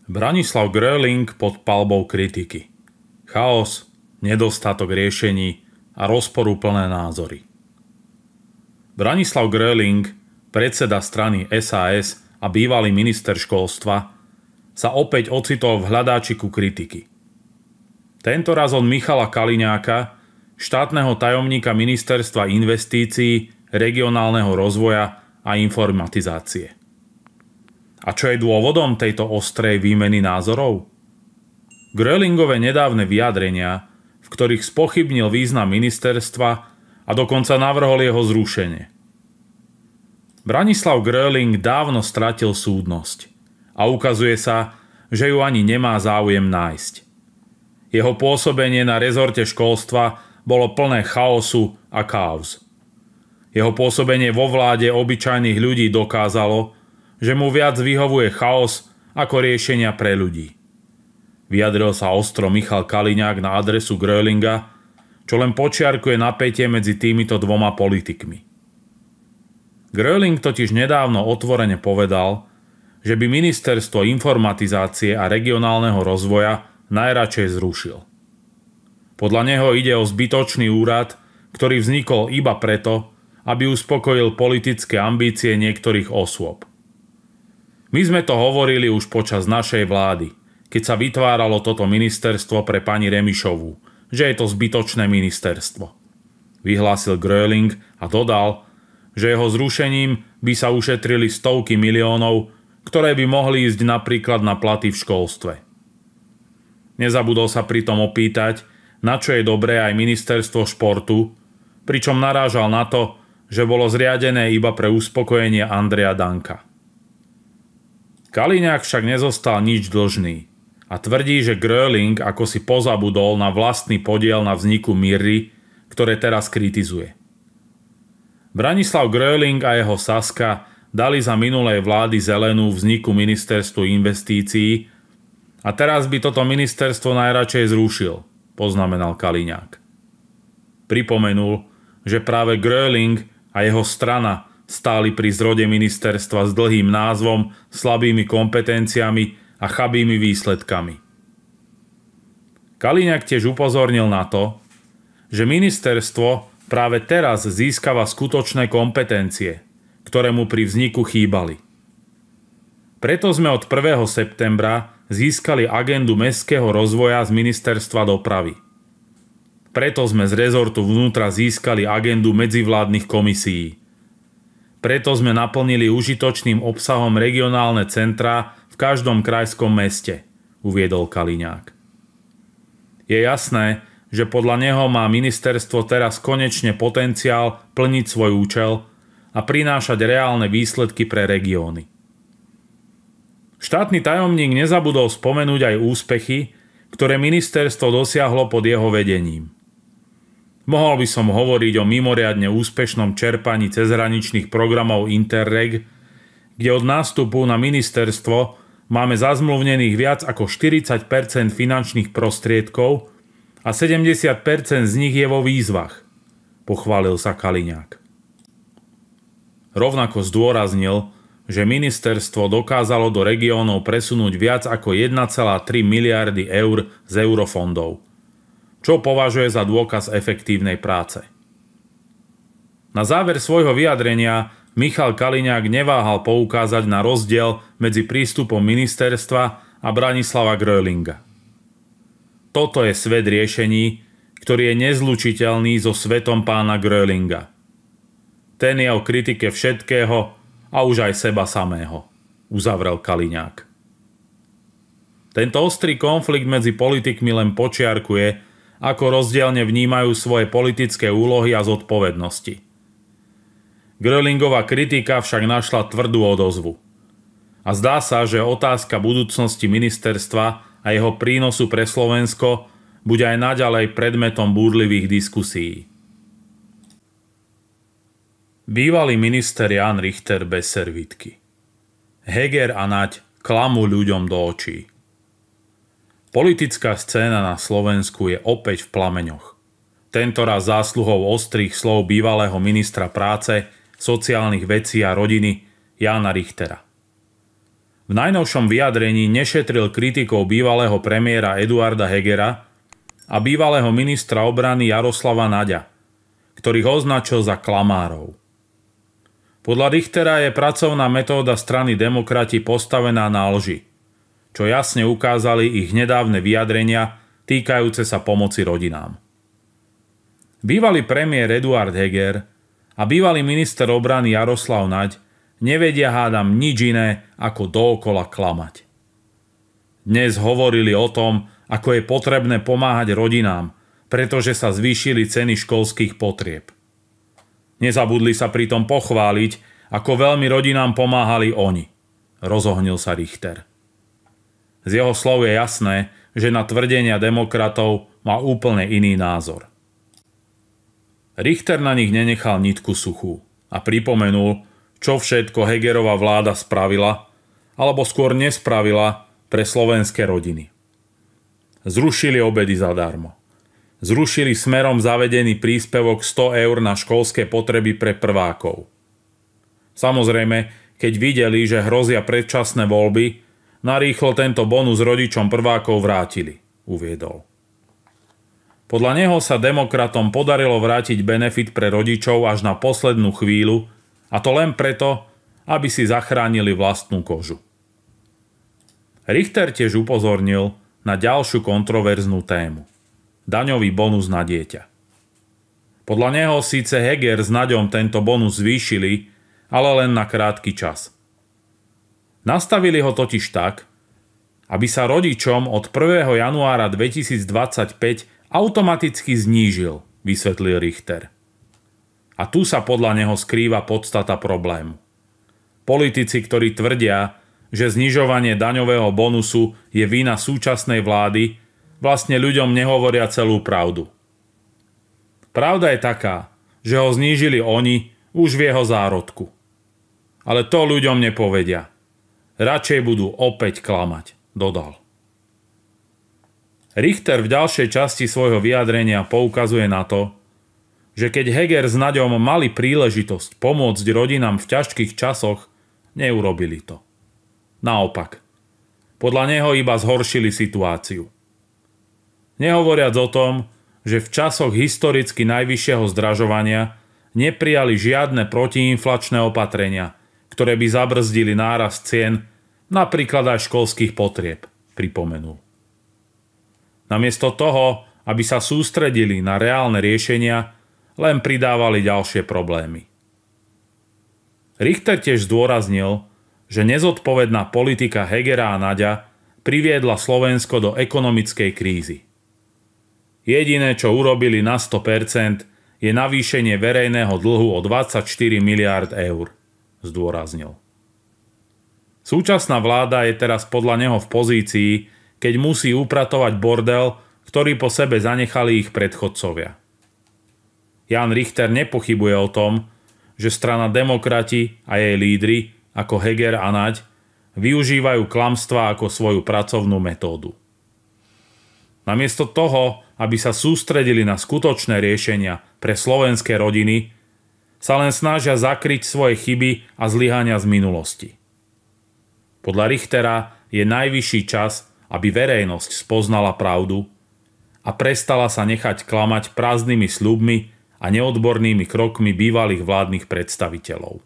Branislav Gröling pod palbou kritiky. Chaos, nedostatok riešení a rozporúplné názory. Branislav Gröling, predseda strany SAS a bývalý minister školstva, sa opäť ocitol v hľadáčiku kritiky. Tentoraz od Michala Kaliňáka, štátneho tajomníka Ministerstva investícií, regionálneho rozvoja a informatizácie. A čo je dôvodom tejto ostrej výmeny názorov? Grölingove nedávne vyjadrenia, v ktorých spochybnil význam ministerstva a dokonca navrhol jeho zrušenie. Branislav Gröling dávno stratil súdnosť a ukazuje sa, že ju ani nemá záujem nájsť. Jeho pôsobenie na rezorte školstva bolo plné chaosu a káuz. Jeho pôsobenie vo vláde obyčajných ľudí dokázalo, že mu viac vyhovuje chaos ako riešenia pre ľudí. Vyjadril sa ostro Michal Kaliňák na adresu Grölinga, čo len počiarkuje napätie medzi týmito dvoma politikmi. Gröling totiž nedávno otvorene povedal, že by Ministerstvo informatizácie a regionálneho rozvoja najradšej zrušil. Podľa neho ide o zbytočný úrad, ktorý vznikol iba preto, aby uspokojil politické ambície niektorých osôb. My sme to hovorili už počas našej vlády, keď sa vytváralo toto ministerstvo pre pani Remišovú, že je to zbytočné ministerstvo. Vyhlásil Gröling a dodal, že jeho zrušením by sa ušetrili stovky miliónov, ktoré by mohli ísť napríklad na platy v školstve. Nezabudol sa pritom opýtať, na čo je dobré aj ministerstvo športu, pričom narážal na to, že bolo zriadené iba pre uspokojenie Andreja Danka. Kaliňák však nezostal nič dlžný a tvrdí, že Gröling ako si pozabudol na vlastný podiel na vzniku Mirry, ktoré teraz kritizuje. Branislav Gröling a jeho Saska dali za minulej vlády zelenú vzniku ministerstvu investícií a teraz by toto ministerstvo najradšej zrušil, poznamenal Kaliňák. Pripomenul, že práve Gröling a jeho strana stáli pri zrode ministerstva s dlhým názvom, slabými kompetenciami a chabými výsledkami. Kaliňák tiež upozornil na to, že ministerstvo práve teraz získava skutočné kompetencie, ktoré mu pri vzniku chýbali. Preto sme od 1. septembra získali agendu mestského rozvoja z Ministerstva dopravy. Preto sme z rezortu vnútra získali agendu medzivládnych komisií. Preto sme naplnili užitočným obsahom regionálne centrá v každom krajskom meste, uviedol Kaliňák. Je jasné, že podľa neho má ministerstvo teraz konečne potenciál plniť svoj účel a prinášať reálne výsledky pre regióny. Štátny tajomník nezabudol spomenúť aj úspechy, ktoré ministerstvo dosiahlo pod jeho vedením. Mohol by som hovoriť o mimoriadne úspešnom čerpaní cezhraničných programov Interreg, kde od nástupu na ministerstvo máme zazmluvnených viac ako 40% finančných prostriedkov a 70% z nich je vo výzvach, pochválil sa Kaliňák. Rovnako zdôraznil, že ministerstvo dokázalo do regiónov presunúť viac ako 1,3 miliardy eur z eurofondov, čo považuje za dôkaz efektívnej práce. Na záver svojho vyjadrenia Michal Kaliňák neváhal poukázať na rozdiel medzi prístupom ministerstva a Branislava Grölinga. Toto je svet riešení, ktorý je nezlučiteľný so svetom pána Grölinga. Ten je o kritike všetkého a už aj seba samého, uzavrel Kaliňák. Tento ostrý konflikt medzi politikmi len počiarkuje, ako rozdielne vnímajú svoje politické úlohy a zodpovednosti. Grölingová kritika však našla tvrdú odozvu. A zdá sa, že otázka budúcnosti ministerstva a jeho prínosu pre Slovensko bude aj naďalej predmetom búrlivých diskusí. Bývalý minister Jan Richter bez servítky. Heger a Naď klamú ľuďom do očí. Politická scéna na Slovensku je opäť v plameňoch. Tentoraz zásluhou ostrých slov bývalého ministra práce, sociálnych vecí a rodiny Jána Richtera. v najnovšom vyjadrení nešetril kritikov bývalého premiéra Eduarda Hegera a bývalého ministra obrany Jaroslava Naďa, ktorých označil za klamárov. Podľa Richtera je pracovná metóda strany Demokrati postavená na lži, čo jasne ukázali ich nedávne vyjadrenia týkajúce sa pomoci rodinám. Bývalý premiér Eduard Heger a bývalý minister obrany Jaroslav Naď nevedia, hádam, nič iné ako dookola klamať. Dnes hovorili o tom, ako je potrebné pomáhať rodinám, pretože sa zvýšili ceny školských potrieb. Nezabudli sa pritom pochváliť, ako veľmi rodinám pomáhali oni. Rozohnil sa Richter. Z jeho slov je jasné, že na tvrdenia demokratov má úplne iný názor. Richter na nich nenechal nitku suchú a pripomenul, čo všetko Hegerova vláda spravila, alebo skôr nespravila pre slovenské rodiny. Zrušili obedy zadarmo. Zrušili smerom zavedený príspevok 100 eur na školské potreby pre prvákov. Samozrejme, keď videli, že hrozia predčasné voľby, narýchlo tento bonus rodičom prvákov vrátili, uviedol. Podľa neho sa demokratom podarilo vrátiť benefit pre rodičov až na poslednú chvíľu, a to len preto, aby si zachránili vlastnú kožu. Richter tiež upozornil na ďalšiu kontroverznú tému. Daňový bonus na dieťa. Podľa neho síce Heger s Naďom tento bonus zvýšili, ale len na krátky čas. Nastavili ho totiž tak, aby sa rodičom od 1. januára 2025 automaticky znížil, vysvetlil Richter. A tu sa podľa neho skrýva podstata problému. Politici, ktorí tvrdia, že znižovanie daňového bonusu je vina súčasnej vlády, vlastne ľuďom nehovoria celú pravdu. Pravda je taká, že ho znížili oni už v jeho zárodku. Ale to ľuďom nepovedia. Radšej budú opäť klamať, dodal. Richter v ďalšej časti svojho vyjadrenia poukazuje na to, že keď Heger s Naďom mali príležitosť pomôcť rodinám v ťažkých časoch, neurobili to. Naopak, podľa neho iba zhoršili situáciu. Nehovoriac o tom, že v časoch historicky najvyššieho zdražovania neprijali žiadne protiinflačné opatrenia, ktoré by zabrzdili nárast cien, napríklad aj školských potrieb, pripomenul. Namiesto toho, aby sa sústredili na reálne riešenia, len pridávali ďalšie problémy. Richter tiež zdôraznil, že nezodpovedná politika Hegera a Naďa priviedla Slovensko do ekonomickej krízy. Jediné, čo urobili na 100%, je navýšenie verejného dlhu o 24 miliárd eur, zdôraznil. Súčasná vláda je teraz podľa neho v pozícii, keď musí upratovať bordel, ktorý po sebe zanechali ich predchodcovia. Jan Richter nepochybuje o tom, že strana Demokrati a jej lídri, ako Heger a Naď, využívajú klamstvá ako svoju pracovnú metódu. Namiesto toho, aby sa sústredili na skutočné riešenia pre slovenské rodiny, sa len snažia zakryť svoje chyby a zlyhania z minulosti. Podľa Richtera je najvyšší čas, aby verejnosť spoznala pravdu a prestala sa nechať klamať prázdnymi sľubmi a neodbornými krokmi bývalých vládnych predstaviteľov.